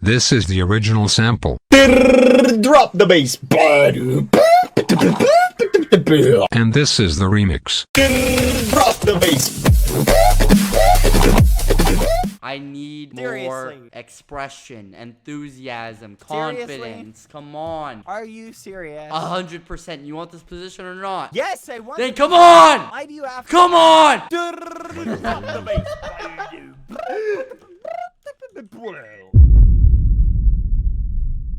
This is the original sample. Drop the bass. And this is the remix. Drop the bass. I need Seriously. more expression, enthusiasm, confidence. Come on. Are you serious? 100%. You want this position or not? Yes, I want. Then come on! Why do you have to? Come on! Drop the bass.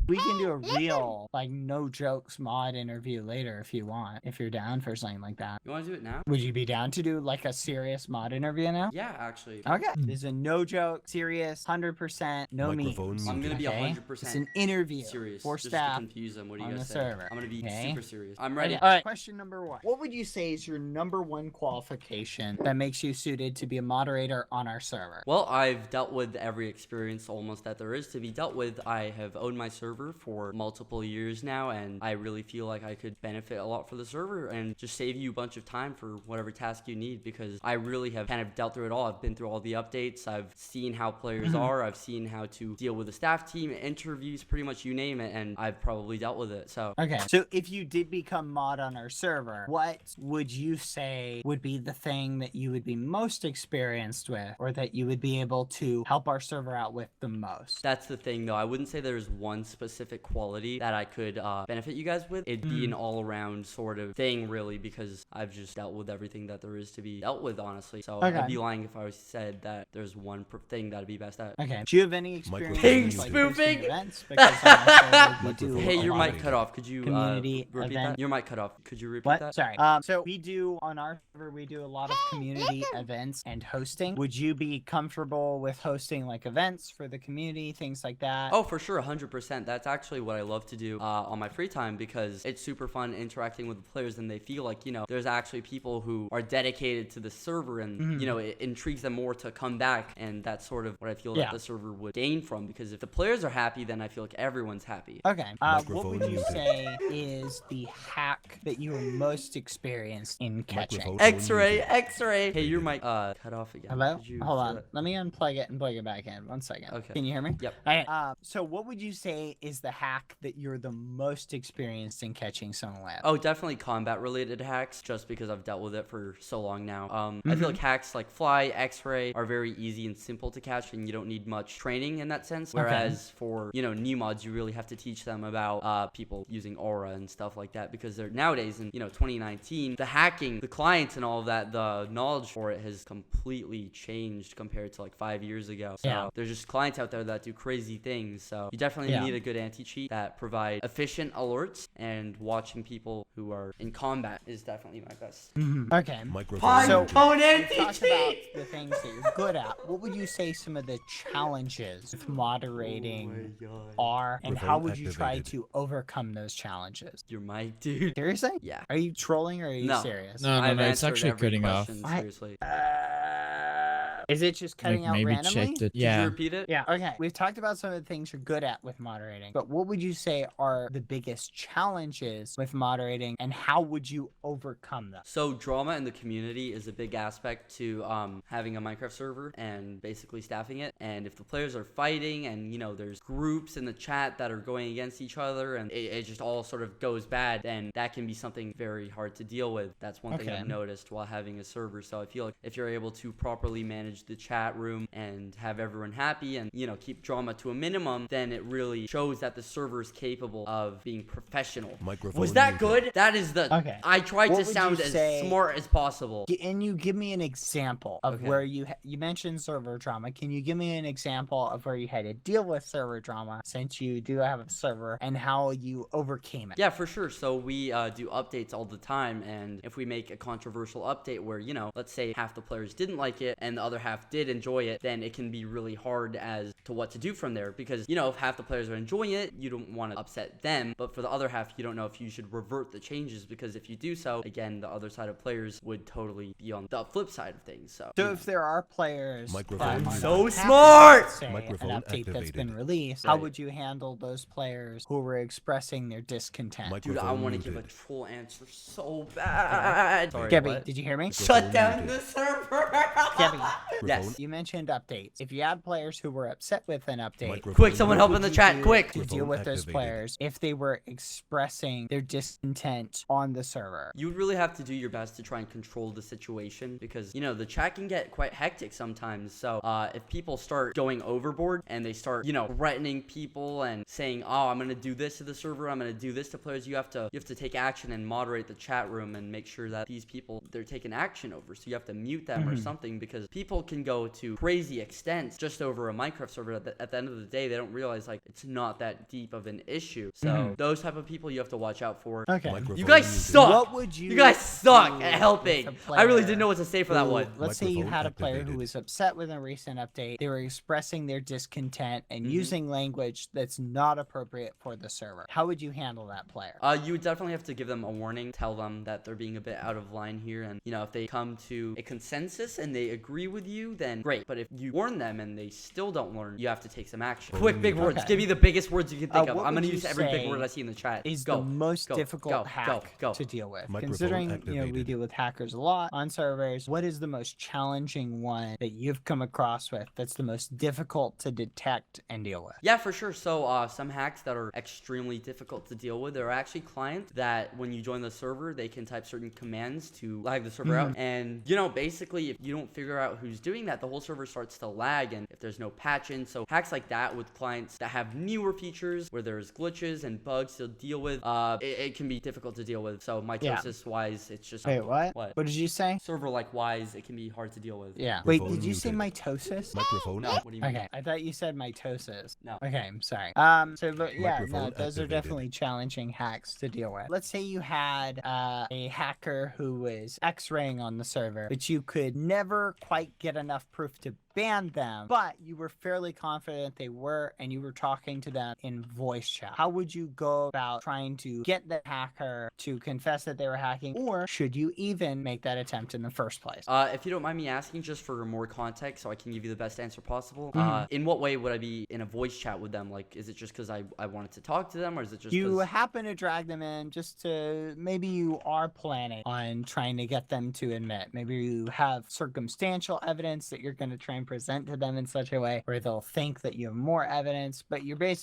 We can do a real, like, no jokes mod interview later if you want. If you're down for something like that. You want to do it now? Would you be down to do like a serious mod interview now? Yeah, actually. Okay. This is a no joke, serious, 100%, no memes. I'm gonna be Okay? 100% It's an interview serious. for just staff. to confuse them. What do you on guys the say? server. I'm gonna be Okay? super serious. I'm ready. All right. Question number 1. What would you say is your number 1 qualification that makes you suited to be a moderator on our server? Well, I've dealt with every experience almost that there is to be dealt with. I have owned my server for multiple years now, and I really feel like I could benefit a lot for the server and just save you a bunch of time for whatever task you need, because I really have kind of dealt through it all. I've been through all the updates. I've seen how players are. I've seen how to deal with the staff team, interviews, pretty much you name it, and I've probably dealt with it. So Okay. So if you did become mod on our server, what would you say would be the thing that you would be most experienced with, or that you would be able to help our server out with the most? that's the thing, though. I wouldn't say there's one specific quality that I could benefit you guys with. It'd be an all-around sort of thing, really, because I've just dealt with everything that there is to be dealt with, honestly. So Okay. I'd be lying if I said that there's one thing that'd be best at. Okay. Do you have any experience Pig with, like, spoofing? hosting events? Because on our server, we do Hey, a your lot mic of cut off. Could you community repeat event. that? Your mic cut off. Could you repeat What? that? Sorry. So we do on our server, we do a lot of community events and hosting. Would you be comfortable with hosting like events for the community, things like that? Oh, for sure, 100%. That's actually what I love to do on my free time, because it's super fun interacting with the players, and they feel like, you know, there's actually people who are dedicated to the server, and, you know, it intrigues them more to come back, and that's sort of what I feel that the server would gain from, because if the players are happy, then I feel like everyone's happy. Okay. What would you say is the hack that you are most experienced in catching? X-ray. Hey, your mic cut off again. Hello? Could you Hold say on. that? Let me unplug it and plug it back in. 1 second. Okay. Can you hear me? Yep. Okay. So what would you say is the hack that you're the most experienced in catching someone with? Oh, definitely combat-related hacks, just because I've dealt with it for so long now. I feel like hacks like Fly, X-Ray are very easy and simple to catch, and you don't need much training in that sense. Whereas for, you know, new mods, you really have to teach them about people using Aura and stuff like that, because they're nowadays in, you know, 2019, the hacking, the clients and all of that, the knowledge for it has completely changed compared to like 5 years ago. So there's just clients out there that do crazy things. So you definitely need a good anti-cheat that provide efficient alerts, and watching people who are in combat is definitely my best. Okay. So, We talked about the things that you're good at. What would you say some of the challenges with moderating are, and how would you try to overcome those challenges? your mic, dude. Seriously? Yeah. Are you trolling or are you No. serious? No, I've it's answered actually every cutting off. question, I- seriously. Is it just cutting out Maybe randomly? checked it. Did you Yeah. repeat it? Yeah, okay. We've talked about some of the things you're good at with moderating, but what would you say are the biggest challenges with moderating, and how would you overcome them? So drama in the community is a big aspect to having a Minecraft server and basically staffing it. And if the players are fighting, and, you know, there's groups in the chat that are going against each other, and it just all sort of goes bad, then that can be something very hard to deal with. That's one thing I've noticed while having a server. So I feel like if you're able to properly manage the chat room and have everyone happy, and, you know, keep drama to a minimum, then it really shows that the server is capable of being professional. Was that good? That is the... Okay. I tried What to would sound you as say- smart as possible. And you give me an example of Okay. where you mentioned server drama. Can you give me an example of where you had to deal with server drama, since you do have a server, and how you overcame it? Yeah, for sure. So we do updates all the time, and if we make a controversial update where, you know, let's say half the players didn't like it and the other half did enjoy it, then it can be really hard as to what to do from there, because, you know, if half the players are enjoying it, you don't want to upset them, but for the other half, you don't know if you should revert the changes, because if you do so, again, the other side of players would totally be on the flip side of things. So If there are players that are So not happy smart! with, say, an Microphone update that's been activated. released, how Right. would you handle those players who were expressing their discontent? dude, I want to give a troll answer so bad. Sorry, Skeppy, what? did you hear me? Shut down the server. Skeppy, Yes. You mentioned updates. If you had players who were upset with an update, Quick, someone what help in would the you chat, do quick. to deal with those players if they were expressing their discontent on the server? You would really have to do your best to try and control the situation because, you know, the chat can get quite hectic sometimes. So if people start going overboard and they start, you know, threatening people and saying, oh, I'm going to do this to the server, I'm going to do this to players, you have to take action and moderate the chat room and make sure that these people, they're taking action over. So you have to mute them or something because people can go to crazy extents just over a Minecraft server. At the end of the day, they don't realize, like, it's not that deep of an issue. So those type of people you have to watch out for. Okay. You guys suck. What would you You guys suck do at helping. with a I really player didn't know what to say for that who- one. Let's say you had a player who was upset with a recent update. They were expressing their discontent and using language that's not appropriate for the server. How would you handle that player? You would definitely have to give them a warning, tell them that they're being a bit out of line here, and you know, if they come to a consensus and they agree with you, then great. But if you warn them and they still don't learn, you have to take some action. Quick, big words. Okay. Give me the biggest words you can think of. What I'm gonna would use you every big say word I see in the chat. Is Go, the most go, difficult go, hack go. to deal with? Microphone Considering we activated. deal with hackers a lot on servers, what is the most challenging one that you've come across with that's the most difficult to detect and deal with? Yeah, for sure. So some hacks that are extremely difficult to deal with, there are actually clients that when you join the server, they can type certain commands to lag the server out. And, you know, basically, if you don't figure out who's doing that, the whole server starts to lag and if there's no patching. So hacks like that with clients that have newer features where there's glitches and bugs to deal with, it can be difficult to deal with. So mitosis-wise, it's just... Wait, what? What? What did you say? Server-like wise, it can be hard to deal with. Yeah. Wait, Microphone did you say muted. mitosis? Microphone. No, what do you mean? Okay, I thought you said mitosis. No. Okay, I'm sorry. So, but yeah, no, Microphone those are activated. definitely challenging hacks to deal with. Let's say you had a hacker who was X-raying on the server, but you could never quite get enough proof to ban them, but you were fairly confident they were, and you were talking to them in voice chat. How would you go about trying to get the hacker to confess that they were hacking, or should you even make that attempt in the first place? If you don't mind me asking, just for more context, so I can give you the best answer possible, in what way would I be in a voice chat with them? Like, is it just because I wanted to talk to them, or is it just You 'cause- happen to drag them in just to, maybe you are planning on trying to get them to admit. Maybe you have circumstantial evidence that you're going to try and present to them in such a way where they'll think that you have more evidence, but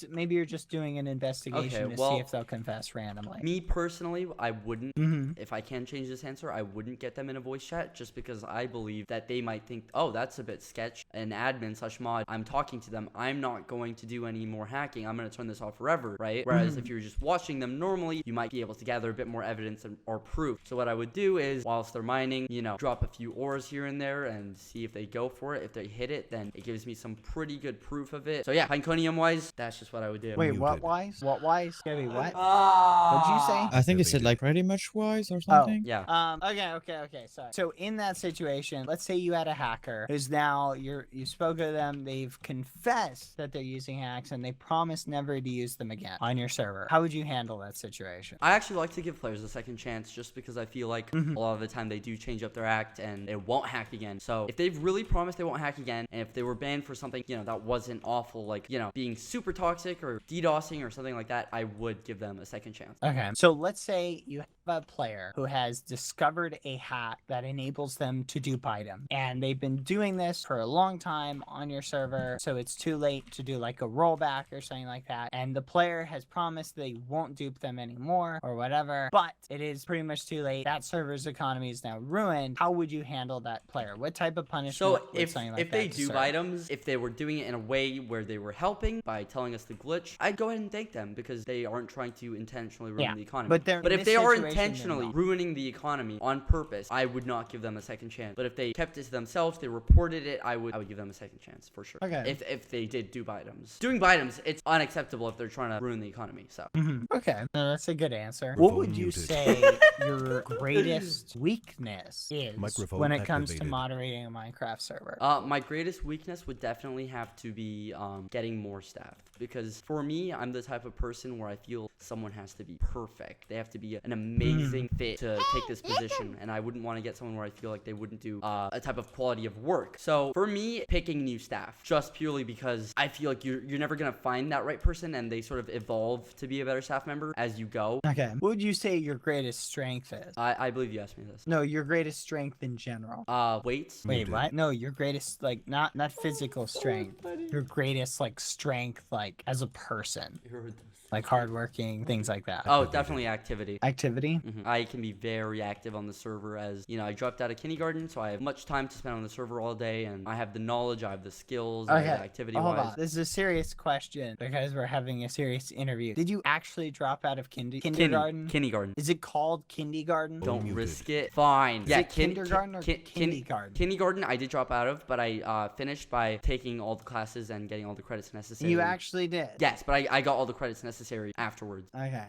maybe you're just doing an investigation Okay, to well, see if they'll confess randomly. Me personally, I wouldn't. Mm-hmm. If I can change this answer, I wouldn't get them in a voice chat just because I believe that they might think, oh, that's a bit sketch. An admin/mod, I'm talking to them. I'm not going to do any more hacking. I'm going to turn this off forever, right? Whereas if you're just watching them normally, you might be able to gather a bit more evidence or proof. So what I would do is, whilst they're mining, you know, drop a few ores here and there and see if they go for it. If they hit it, then it gives me some pretty good proof of it. So yeah, Pineconium-wise, that's just what I would do. Wait, Muted. what wise? What wise? Skeppy, what? Ah. What'd you say? I think it said like pretty much wise or something. Yeah. Okay, sorry. So in that situation, let's say you had a hacker who's now you spoke to them, they've confessed that they're using hacks and they promise never to use them again on your server. How would you handle that situation? I actually like to give players a second chance just because I feel like a lot of the time they do change up their act and they won't hack again. So if they've really promised they won't hack again, and if they were banned for something, you know, that wasn't awful, like, you know, being super toxic or DDoSing or something like that, I would give them a second chance. Okay. So let's say you have a player who has discovered a hack that enables them to dupe item, and they've been doing this for a long time on your server, so it's too late to do like a rollback or something like that, and the player has promised they won't dupe them anymore or whatever, but it is pretty much too late. That server's economy is now ruined. How would you handle that player? What type of punishment So would if something like if they that dupe deserve? items, if they were doing it in a way where they were helping by telling us the glitch, I'd go ahead and thank them because they aren't trying to intentionally ruin Yeah, the economy. but they're- in if this they are situation, they're intentionally not. ruining the economy on purpose, I would not give them a second chance. But if they kept it to themselves, they reported it, I would give them a second chance for sure. Okay. If they did dupe items. Doing items, it's unacceptable if they're trying to ruin the economy. So Okay, no, that's a good answer. What Microphone would you muted. say your greatest weakness is Microphone when it comes to activated. moderating a Minecraft server? my greatest weakness would definitely have to be getting more staff, because for me, I'm the type of person where I feel someone has to be perfect. They have to be an amazing amazing fit to take this position, and I wouldn't want to get someone where I feel like they wouldn't do a type of quality of work. So for me, picking new staff, just purely because I feel like you're never gonna find that right person, and they sort of evolve to be a better staff member as you go. Okay. What would you say your greatest strength is? I believe you asked me this. No, your greatest strength in general. Weights. Wait, what? No, your greatest, like, not physical strength. Your greatest, like, strength, like, as a person. You heard this. Like hardworking, things like that. Oh, definitely activity. Activity? I can be very active on the server, as you know, I dropped out of kindergarten, so I have much time to spend on the server all day, and I have the knowledge, I have the skills, I have activity Hold wise. on. This is a serious question because we're having a serious interview. Did you actually drop out of kindergarten? Kindergarten. Is it called kindergarten? Don't risk it. Fine. Is it kindergarten or kindergarten? Kindergarten, I did drop out of, but I finished by taking all the classes and getting all the credits necessary. You actually did? Yes, but I got all the credits necessary afterwards. Okay.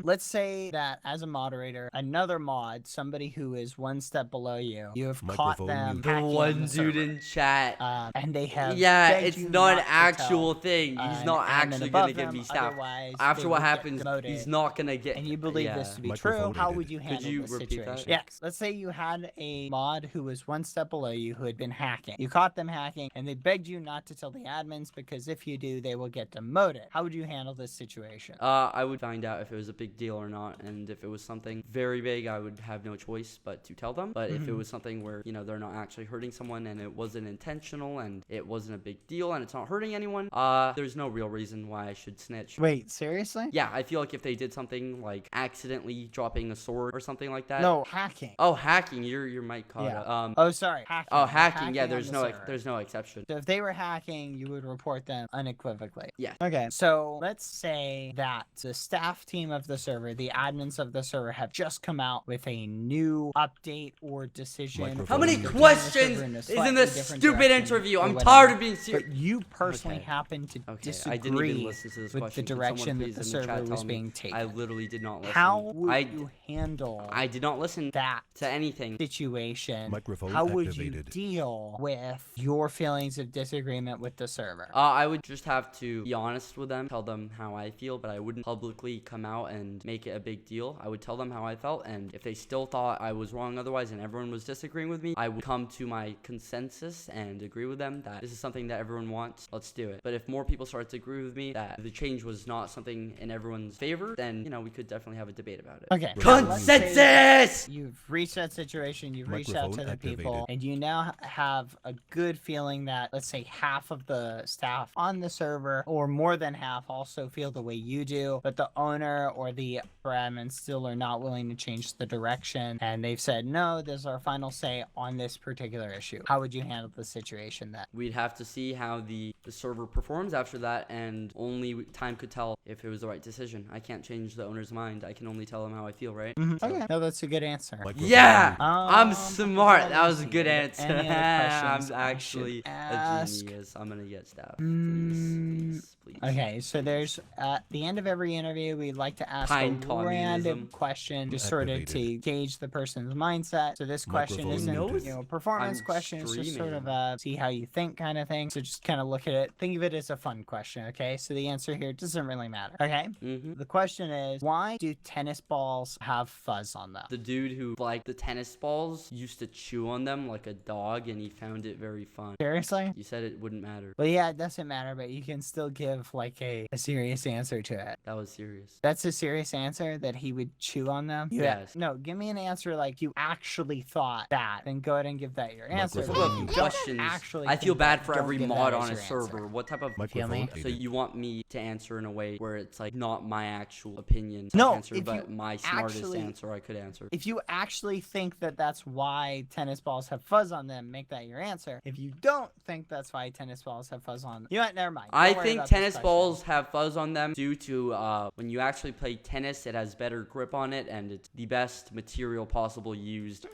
Let's say that as a moderator, another mod, somebody who is one step below you, you have caught them. The one dude in chat. And they have. Yeah, begged it's you not an to actual tell, thing. He's not and actually above gonna give them, me staff. otherwise After they what would get happens, demoted. he's not gonna get. And you believe this to be true? How would you handle you this repeat situation? that? Yes. Let's say you had a mod who was one step below you who had been hacking. You caught them hacking, and they begged you not to tell the admins because if you do, they will get demoted. How would you handle this situation? I would find out if it was a big deal or not, and if it was something very big, I would have no choice but to tell them. But if it was something where, you know, they're not actually hurting someone and it wasn't intentional and it wasn't a big deal and it's not hurting anyone, there's no real reason why I should snitch. Wait, seriously? Yeah, I feel like if they did something like accidentally dropping a sword or something like that. No, hacking. Oh, hacking. Your mic caught Yeah. it. Oh, sorry. Hacking. Oh, hacking. Yeah, on there's the no server. there's no exception. So if they were hacking, you would report them unequivocally. Yeah. Okay, so let's say that the staff team of the server, the admins of the server, have just come out with a new update or decision. How many They're taking the questions server in a is in slightly this different stupid direction interview? or I'm whatever. tired of being serious. But you personally Okay. happen to Okay, disagree I didn't even listen to this with question. the Could someone direction that please the in the chat server tell was me? being taken. I literally did not listen. How would I you handle I did not listen that to anything. situation? Microphone How would you activated. deal with your feelings of disagreement with the server? I would just have to be honest with them, tell them how I feel, but I wouldn't publicly come out and make it a big deal. I would tell them how I felt, and if they still thought I was wrong otherwise and everyone was disagreeing with me, I would come to my consensus and agree with them that this is something that everyone wants. Let's do it. But if more people start to agree with me that the change was not something in everyone's favor, then, you know, we could definitely have a debate about it. Okay. Consensus! You've reached that situation, you've reached out to the Microphone people, activated. and you now have a good feeling that, let's say, half of the staff on the server, or more than half, also feel the way you do, but the owner or the admin still are not willing to change the direction, and they've said, no, this is our final say on this particular issue. How would you handle the situation then? We'd have to see how the server performs after that, and only time could tell if it was the right decision. I can't change the owner's mind. I can only tell them how I feel, right? Okay. No, that's a good answer. Microphone Yeah! muted. I'm smart. That was a good answer. Any other questions I'm I actually should a ask? genius. I'm gonna get staff. Please. Okay, so there's at the end of every interview, we'd like to ask Pine a random communism. question, just sort of to Activated. gauge the person's mindset. So this question Microphone isn't, muted. you know, a performance I'm question. It's just sort of streaming. see how you think kind of thing. So just kind of look at it. Think of it as a fun question. Okay, so the answer here doesn't really matter. Okay, the question is, why do tennis balls have fuzz on them? The dude who liked the tennis balls used to chew on them like a dog, and he found it very fun. Seriously? You said it wouldn't matter. Well, yeah, it doesn't matter, but you can still give like a serious answer to it. That was serious. That's a serious answer, that he would chew on them? Yes. No, give me an answer like you actually thought that. Then go ahead and give that your answer. Microphone What If you about muted. don't questions? actually I feel think bad that, for don't every give that mod as on a your server. answer. What type of Microphone me? So muted. you want me to answer in a way where it's like not my actual opinion to No, answer, if but you my smartest actually- answer I could answer. If you actually think that that's why tennis balls have fuzz on them, make that your answer. If you don't think that's why tennis balls have fuzz on them, you know what? Never mind. I Don't worry think about this tennis question. balls have fuzz on them due to when you actually play tennis, it has better grip on it, and it's the best material possible used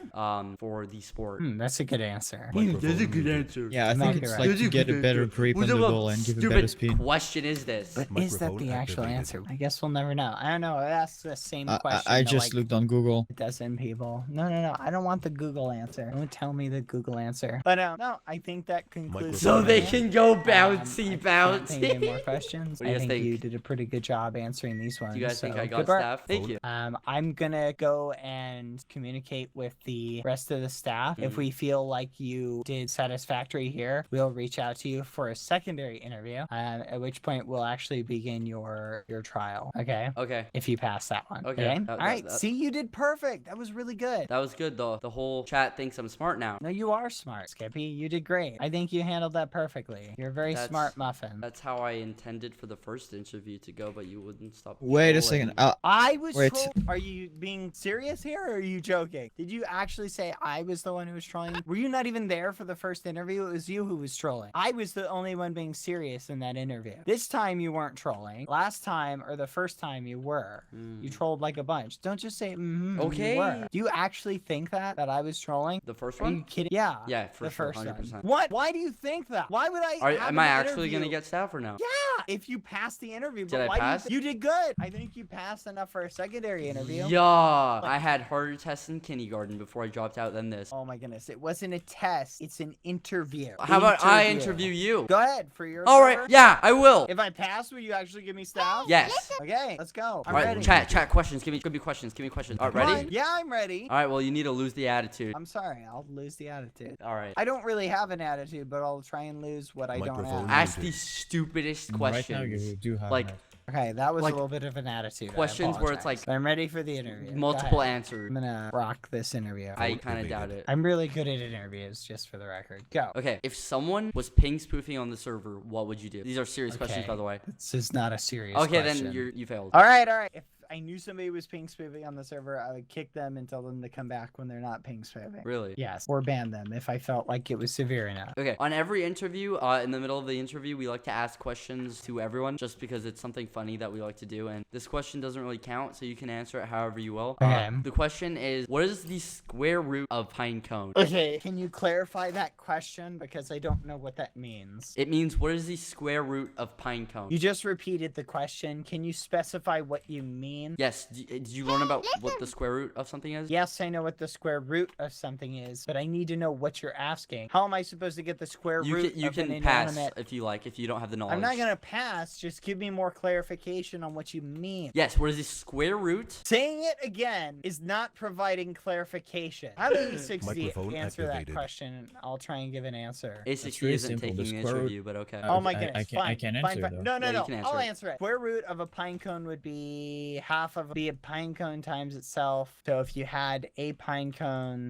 for the sport. That's a good answer. Microphone muted. answer. Yeah, I Might think be it's right. like to get a better grip on the ball and give a better speed. Stupid question is this? But is that Microphone the actual activated. answer? I guess we'll never know. I don't know. That's the same question. I to, just like, looked on Google. a dozen people. No. I don't want the Google answer. Don't tell me the Google answer. But no, I think that concludes. So Microphone they muted. can go I bouncy, can't bouncy. think of any more questions. What do you I guys think you think? did a pretty good job answering these ones. Do you guys think so I got good work. staff? Thank you. I'm gonna go and communicate with the rest of the staff. If we feel like you did satisfactory here, we'll reach out to you for a secondary interview, at which point we'll actually begin your trial. Okay. Okay. If you pass that one. Okay. All right. See, you did perfect. That was really good. That was good though. The whole chat thinks I'm smart now. No, you are smart, Skippy. You did great. I think you handled that perfectly. You're a very smart muffin. That's how I intended for the first interview to go, but you wouldn't stop. Wait a trolling. second. I was Wait. Are you being serious here, or are you joking? Did you actually say I was the one who was trolling? Were you not even there for the first interview? It was you who was trolling. I was the only one being serious in that interview. This time you weren't trolling. Last time, or the first time, you were. You trolled like a bunch. Don't just say okay. You were. Do you actually think that I was trolling? The first Are one? you kidding? Yeah. Yeah, for the sure, first 100%. one. What? Why do you think that? Why would I? Am I actually gonna get staff or no? Yeah, if you pass the interview. Did but I why pass? You did good. I think you passed enough for a secondary interview. Yeah, I had harder tests in kindergarten before I dropped out than this. Oh my goodness, it wasn't a test. It's an interview. How about I interview you? Go ahead for your. All right, server. yeah, I will. If I pass, will you actually give me staff? Yes. Okay, let's go. I'm All right, ready. chat questions. Give me questions. Give me questions. All right, Come ready? on. Yeah, I'm ready. All right, well, you need to lose the attitude. I'm sorry, I'll lose the attitude. All right. I don't really have an attitude, but I'll try and lose what I don't Microphone have. Ask the stupidest Right questions. now you do have Like, enough. Okay, that was Like, a little bit of an attitude. I questions where it's apologize. like I'm ready for the interview. Go multiple ahead. answers. I'm gonna rock this interview. I kind of doubt it. I'm really good at interviews, just for the record. Go. Okay, if someone was ping spoofing on the server, what would you do? These are serious questions, Okay. by the way. This is not a serious Okay, question. then you failed. All right. If I knew somebody was ping spoofing on the server, I would kick them and tell them to come back when they're not ping spoofing. Really? Yes, or ban them if I felt like it was severe enough. Okay, on every interview, in the middle of the interview, we like to ask questions to everyone just because it's something funny that we like to do. And this question doesn't really count, so you can answer it however you will. Okay. The question is, what is the square root of pine cone? Okay, can you clarify that question? Because I don't know what that means. It means, what is the square root of pine cone? You just repeated the question. Can you specify what you mean? Yes, did you learn about what the square root of something is? Yes, I know what the square root of something is, but I need to know what you're asking. How am I supposed to get the square root You of an can pass inanimate? if you like, if you don't have the knowledge. I'm not gonna pass. Just give me more clarification on what you mean. Yes, what is the square root? Saying it again is not providing clarification. How do you 60 Microphone answer that activated. question? I'll try and give an answer. A60 really isn't simple. The taking the square root- interview, but okay. Oh my I goodness. can't- I fine, can't fine, answer, fine. though. No, Yeah, you no. can answer I'll it. answer it. Square root of a pine cone would be half of be a pine cone times itself. So if you had a pine cone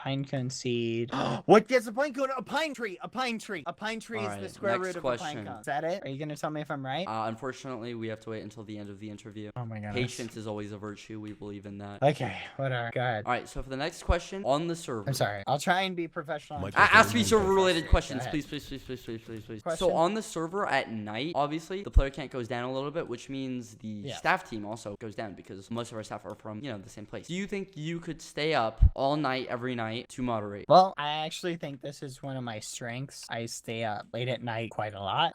seed. What gets a pine cone? A pine tree. A pine tree. A pine tree is the Alright, square next root of a question. pine cone. Is that it? Are you gonna tell me if I'm right? Unfortunately, we have to wait until the end of the interview. Oh my goodness. Patience is always a virtue. We believe in that. Okay, whatever. Go ahead. All right, so for the next question on the server. I'm sorry. I'll try and be professional. Ask me Go server-related Go questions, ahead. please. Question? So on the server at night, obviously, the player count goes down a little bit, which means the Yeah. staff team also goes down because most of our staff are from, the same place. Do you think you could stay up all night, every night, to moderate? Well, I actually think this is one of my strengths. I stay up late at night quite a lot.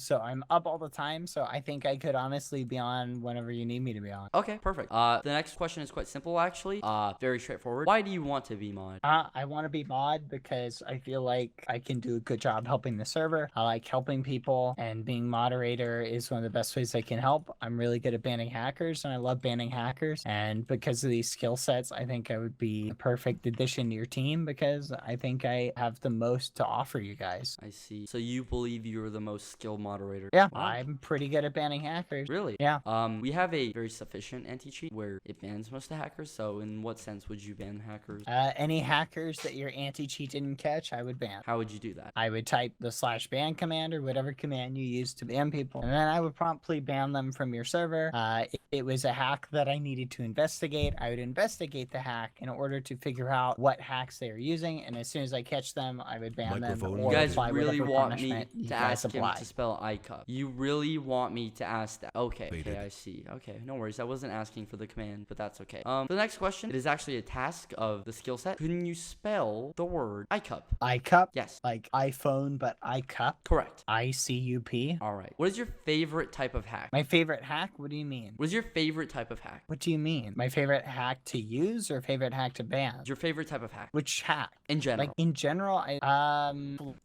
So I'm up all the time. So I think I could honestly be on whenever you need me to be on. Okay, perfect. The next question is quite simple, actually. Very straightforward. Why do you want to be mod? I want to be mod because I feel like I can do a good job helping the server. I like helping people, and being moderator is one of the best ways I can help. I'm really good at banning hackers, and I love banning hackers. And because of these skill sets, I think I would be a perfect addition to your team because I think I have the most to offer you guys. I see. So you believe you're the most skilled moderator? Yeah, Wow. I'm pretty good at banning hackers. Really? Yeah. We have a very sufficient anti-cheat where it bans most of the hackers. So in what sense would you ban hackers? Any hackers that your anti-cheat didn't catch, I would ban. How would you do that? I would type the /ban command or whatever command you use to ban people, and then I would promptly ban them from your server. If it was a hack that I needed to investigate, I would investigate the hack in order to figure out what hacks they are using, and as soon as I catch them, I would ban them. Microphone Or You guys apply really whatever want me punishment you to guys ask him apply. to spell iCup. You really want me to ask that? Okay, Baited. I see. Okay, no worries. I wasn't asking for the command, but that's okay. The next question, it is actually a task of the skill set. Couldn't you spell the word iCup? iCup? Yes. Like iPhone, but iCup? Correct. ICUP? All right. What is your favorite type of hack? My favorite hack? What do you mean? What is your favorite type type of hack. What do you mean? My favorite hack to use or favorite hack to ban? Your favorite type of hack Which hack? in general. Like in general,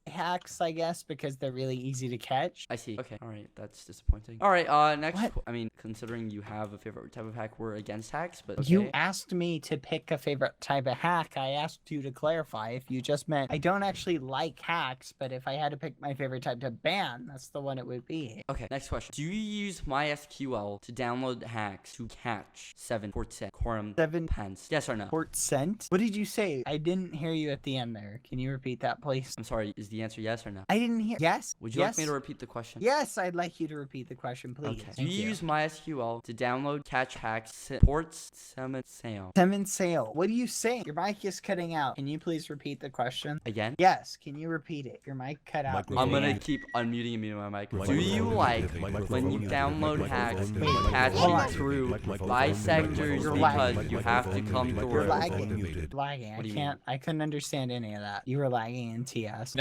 hacks, I guess, because they're really easy to catch. I see. Okay. All right. That's disappointing. All right. Next. What? I mean, considering you have a favorite type of hack, we're against hacks, but okay. You asked me to pick a favorite type of hack. I asked you to clarify if you just meant I don't actually like hacks, but if I had to pick my favorite type to ban, that's the one it would be. Okay. Next question. Do you use MySQL to download hacks to catch 7% quorum 7 pence? Yes or no? %? What did you say? I didn't hear you at the end there. Can you repeat that, please? I'm sorry. Is the answer yes or no? I didn't hear. Yes. Would you like me to repeat the question? Yes, I'd like you to repeat the question, please. Okay. Do Thank you you. use MySQL to download catch hacks ports 7 sale? Seven sale. What do you say? Your mic is cutting out. Can you please repeat the question? Again? Yes. Can you repeat it? Your mic cut out. I'm gonna keep unmuting and muting my mic. Do you like when you download hacks catching through bisectors because you have to come You're through? lagging. Lagging. What do you I couldn't understand any of that. You were lagging in TS.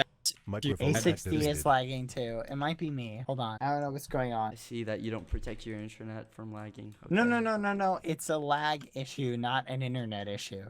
Microphone A60 is lagging too. It might be me. Hold on. I don't know what's going on. I see that you don't protect your internet from lagging. No, Okay. no. It's a lag issue, not an internet issue.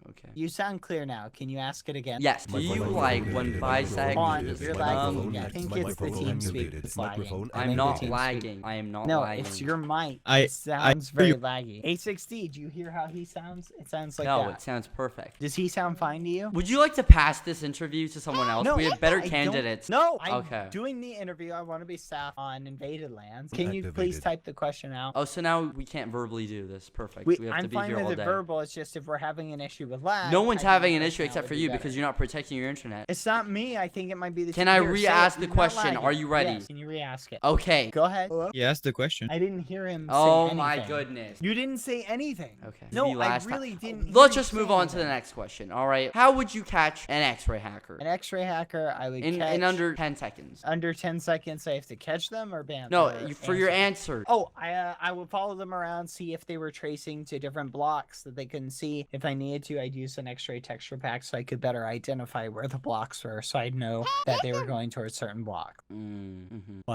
Okay. You sound clear now. Can you ask it again? Yes. Do you like when Hold on. bisectors You're lagging. I think it's the team speak that's lagging. I I'm think not the team lagging. I am not No, lagging. it's your mic. I- It sounds I- very you- laggy. A60, do you hear how he sounds? It sounds like No, that. it sounds perfect. Does he sound fine to you? Would you like to pass this interview to someone else? No, We have better I don't- candidates. No, I'm Okay. doing the interview. I want to be staff on invaded lands. Can you please type the question out? Oh, so now we can't verbally do this. Perfect. We have to I'm be fine here with all it day. verbal. It's just if we're having an issue with lag. No one's I think having an the issue question except out for would be you better. because you're not protecting your internet. It's not me. I think it might be the. Can I Here, say it. re-ask the You're not question? lagging. Are you ready? Yes. Can you re-ask it? Okay. Go ahead. You asked the question. I didn't hear him. Oh say my anything. goodness. You didn't say anything. Okay. No, The last I really time. didn't. hear Let's you just say move on to the anything. next question. All right. How would you catch an X-ray hacker? An X-ray hacker, I would In catch under 10 seconds. under 10 seconds. I have to catch them or ban. No, or for your answer. Oh, I would follow them around, see if they were tracing to different blocks that they couldn't see. If I needed to, I'd use an X-ray texture pack so I could better identify where the blocks were, so I'd know that they were going towards certain block.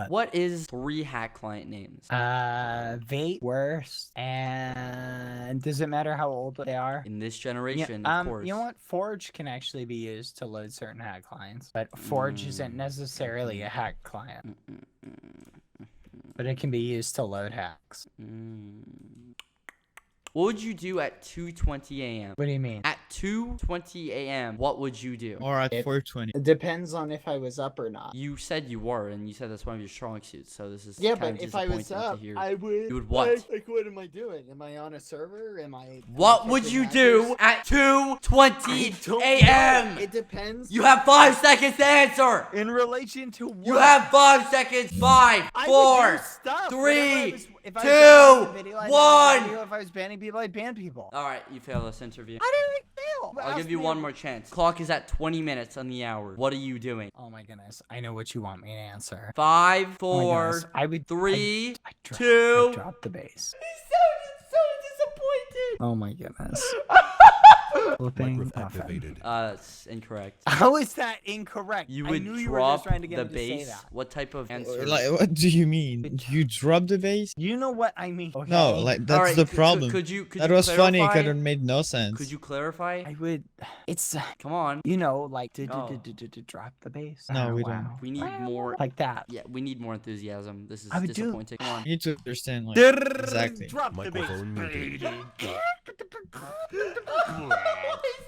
What is 3 hack client names? Vate, Worst, and does it matter how old they are? In this Yeah, generation, of course. you know what? Forge can actually be used to load certain hack clients, but Forge isn't necessarily a hack client, but it can be used to load hacks. What would you do at 2:20 a.m.? What do you mean? At 2:20 a.m., what would you do? Or at 420. It depends on if I was up or not. You said you were, and you said that's one of your strong suits. So this is Yeah, kind but of if I was disappointing up, to hear. I would. You would what? Like, what am I doing? Am I on a server? Am I? What would you do at 2:20 a.m.? It depends. You have 5 seconds to answer. In relation to what? You have 5 seconds. 5, I 4, would do stuff. 3, If I was 2, banning the video, I'd ban 1. the video. If I was banning people, I'd ban people. All right, you failed this interview. I didn't fail. I'll give you one more chance. Clock is at 20 minutes on the hour. What are you doing? Oh my goodness! I know what you want me to answer. 5, Oh my 4, goodness, I would 3, I 2. drop the base. So disappointed. Oh my goodness. Flipping activated. That's incorrect. How is that incorrect? You I would knew you were drop just trying to get the me to say base. that. What type of answer? Like, what do you mean? You drop the base? You know what I mean? No, okay? like, All that's right, the problem. Could you That was funny, clarify? it made no sense. Could you clarify? I would. It's Come on. you know like to Oh. drop the base. No, Oh, we don't. wow. We need more. Like that. Yeah, we need more enthusiasm. This is I would do- disappointing. Come on. You need to understand, like, exactly. Drop the base. Microphone muted.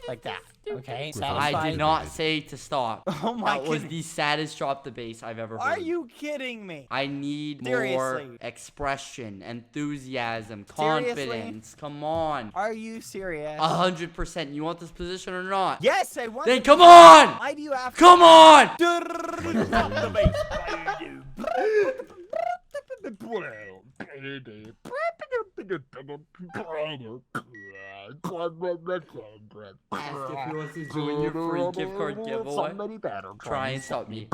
Like that. Okay. I Satisfied? did not say to stop. Oh my That was goodness. the saddest drop the bass I've ever heard. Are you kidding me? I need more Seriously? expression, enthusiasm, Seriously? confidence. Come on. Are you serious? 100%. You want this position or not? Yes, I want. Then the come position. on! Why do you have to? Come on! Drop the base. Ask if he wants to join your free gift card giveaway. Try and stop me.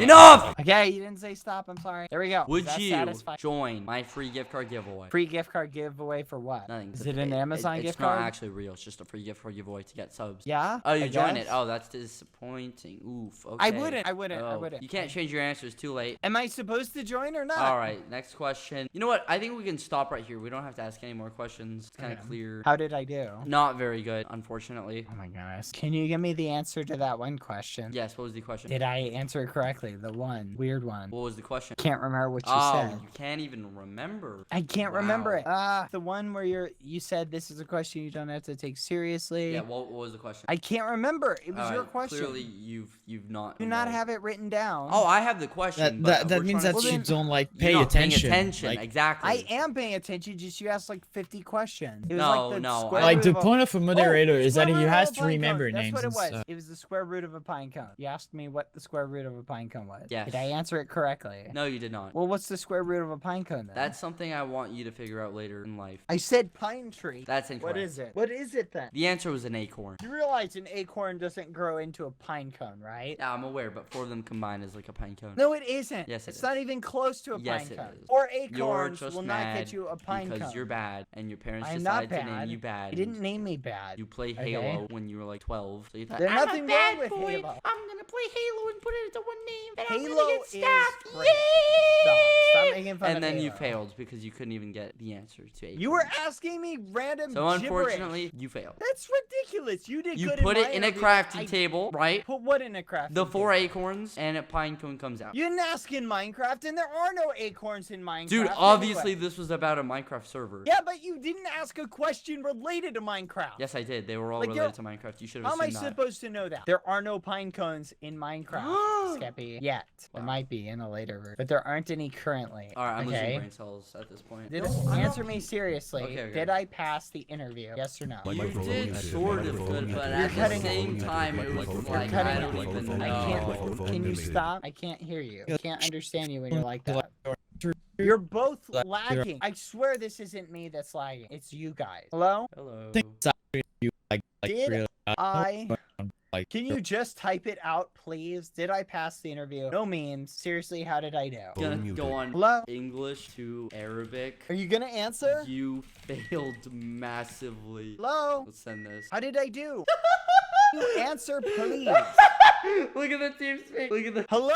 Enough! Okay, you didn't say stop. I'm sorry. There we go. Would Does that you satisfy- join my free gift card giveaway? Free gift card giveaway for what? Nothing. Is it an Amazon gift It's card? not actually real. It's just a free gift card giveaway to get subs. Yeah. Oh, you I join it. guess. Oh, that's disappointing. Oof. Okay. I wouldn't. I wouldn't. I Oh, wouldn't. You can't change your answers. Too late. Am I supposed to join or not? All right. Next question. You know what? I think we can stop right here. We don't have to ask any more questions. It's kind of clear. How did I do? Not very good, unfortunately. Oh my goodness. Can you give me the answer to that one question? Yes. What was the question? Did I answer it correctly? The one weird one. What was the question? Can't remember what you Oh, said. you can't even remember. I can't remember Wow. it. The one where you said this is a question you don't have to take seriously. Yeah. What was the question? I can't remember. It was All your right, question. Clearly, you've not. Do not enrolled. have it written down. Oh, I have the question. That but we're means trying that to- you then- don't like You're pay not paying attention. attention. Like, Exactly. I am paying attention. Just you asked like 50 questions. It was No, like the no, square like root the of a- point of a moderator Oh, is that square he root has of a to pine remember cone. names That's and what it was. stuff. It was the square root of a pine cone. You asked me what the square root of a pine cone was. Yes. Did I answer it correctly? No, you did not. Well, what's the square root of a pine cone then? That's something I want you to figure out later in life. I said pine tree. That's incorrect. What is it? What is it then? The answer was an acorn. You realize an acorn doesn't grow into a pine cone, right? Yeah, I'm aware, but four of them combined is like a pine cone. No, it isn't. Yes, it it's is. not even close to a Yes, pine it cone. is. Or You're acorns just will mad not get you a pine because cone. you're bad, and your parents I'm not decided to name bad. you bad. You didn't name me bad. You play Okay. Halo when you were like 12, so you thought, There's I'm nothing a wrong bad with boy. Halo. I'm gonna play Halo and put it into one name, and I'm Halo gonna get is stabbed. great. Stop making fun And of then you Halo. failed because you couldn't even get the answer to acorn. You were asking me random So gibberish. unfortunately, you failed. That's ridiculous. You did You good put in it my in a interview. crafting I table, right? Put what in a crafting The 4 table? acorns and a pine cone comes out. You didn't ask in Minecraft, and there are no acorns in Minecraft. Dude, anyway. obviously this was about a Minecraft server. Yeah, but you didn't ask a question related to Minecraft. Yes, I did. They were all Like, related to Minecraft. You should have How am I assumed that. supposed to know that? There are no pine cones in Minecraft, Skeppy. Yet. There Wow. might be in a later version. But there aren't any currently. All right, I'm losing okay? brain cells at this point. Answer me seriously. Okay, okay. Did I pass the interview? Yes or no? You did sort of good, but at the cutting- same time, it was like, cutting I don't even I know. can't. Can you stop? I can't hear you. I can't understand you when you're like that. You're both lagging. I swear this isn't me that's lagging. It's you guys. Hello? Hello. you like Did really like Can you just type it out, please? Did I pass the interview? No memes. Seriously, how did I do? Gonna go on Hello? English to Arabic. Are you gonna answer? You failed massively. Hello? Let's send this. How did I do? You answer, please. Look at the team speak. Look at the. Hello?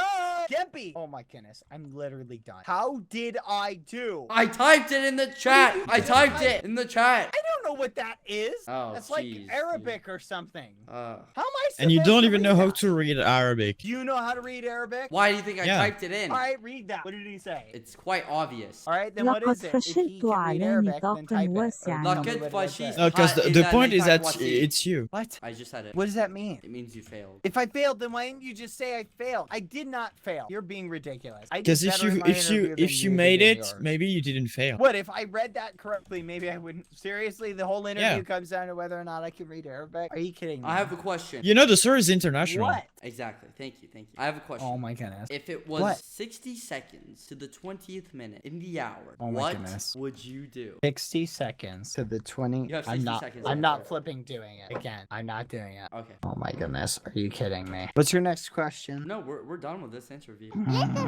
Skeppy. Oh my goodness. I'm literally done. How did I do? I typed it in the chat. I typed it in the chat. I don't know what that is. Oh, That's like jeez, Arabic or something. Uh, How am I supposed and you don't to even read know how that? to read Arabic. Do you know how to read Arabic? why do you think I Yeah. typed it in? All right, read that. What did he say? It's quite obvious. All right, then what لقد is it? If he فشلت can read على Arabic, then نطاق type it. Or واسع. tell me لقد what it فشلت. says. No, because Is the that point is نطاق that وسيع. it's you. What? I just said it. What does that mean? It means you failed. If I failed, then why didn't you just say I failed? I did not fail. You're being ridiculous. I did Because if better in you my if you interview than if you did made in it, yours. maybe you didn't fail. What if I read that correctly? Maybe I wouldn't. Seriously, the whole interview Yeah. comes down to whether or not I can read Arabic. Are you kidding me? I have a question. You know the server is international. What? Exactly. Thank you. Thank you. I have a question. Oh my goodness. If it was What? 60 seconds to the 20th minute in the hour, Oh my what goodness. would you do? 60 seconds to the 20. You have I'm 60 not. seconds I'm to not answer. flipping doing it again. I'm not doing it. Okay. Oh my goodness. Are you kidding me? What's your next question? No, we're done with this interview. No, No,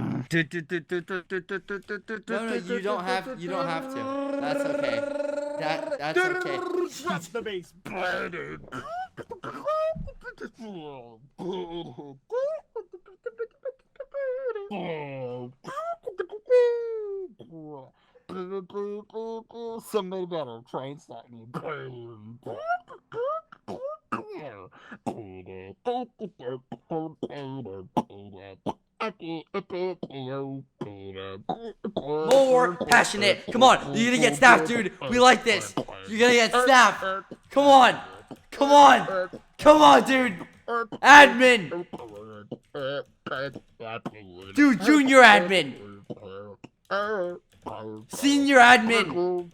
no, you don't have to. That's okay. That's okay. Drop the bass. Somebody better try and stop me. More passionate. Come on. You're gonna get snapped, dude. We like this. You're gonna get snapped. Come on. Come on. Come on, dude. Admin. Dude, junior admin. Senior admin.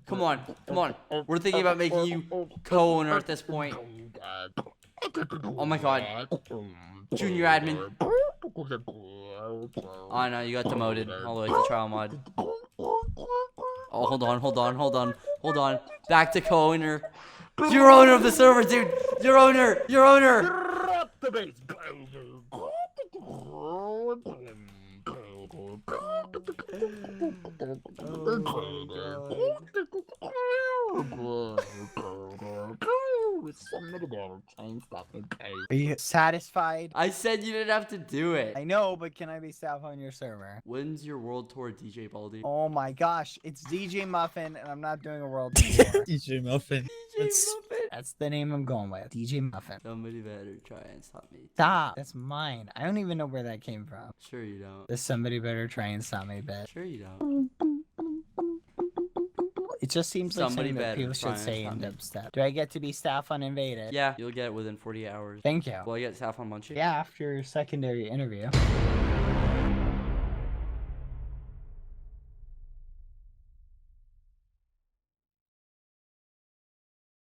Come on. Come on. We're thinking about making you co-owner at this point. Oh my god. Junior admin. Oh no, you got demoted all the way to trial mod. Oh, hold on. Back to co-owner. You're owner of the server, dude. You're owner. Drop the bass. Are you satisfied? I said you didn't have to do it. I know, but can I be staff on your server? When's your world tour, DJ Baldy? Oh my gosh, it's DJ Muffin, and I'm not doing a world tour. DJ Muffin. DJ That's- Muffin. That's the name I'm going with. DJ Muffin. Somebody better try and stop me. Stop. That's mine. I don't even know where that came from. Sure you don't. This somebody better try and stop me bit. Sure you don't. It just seems like Somebody something that better people try should and say in stop me. dubstep. Do I get to be staff on Invaded? Yeah, you'll get it within 48 hours. Thank you. Will I get Saffron Munchie? Yeah, after your secondary interview.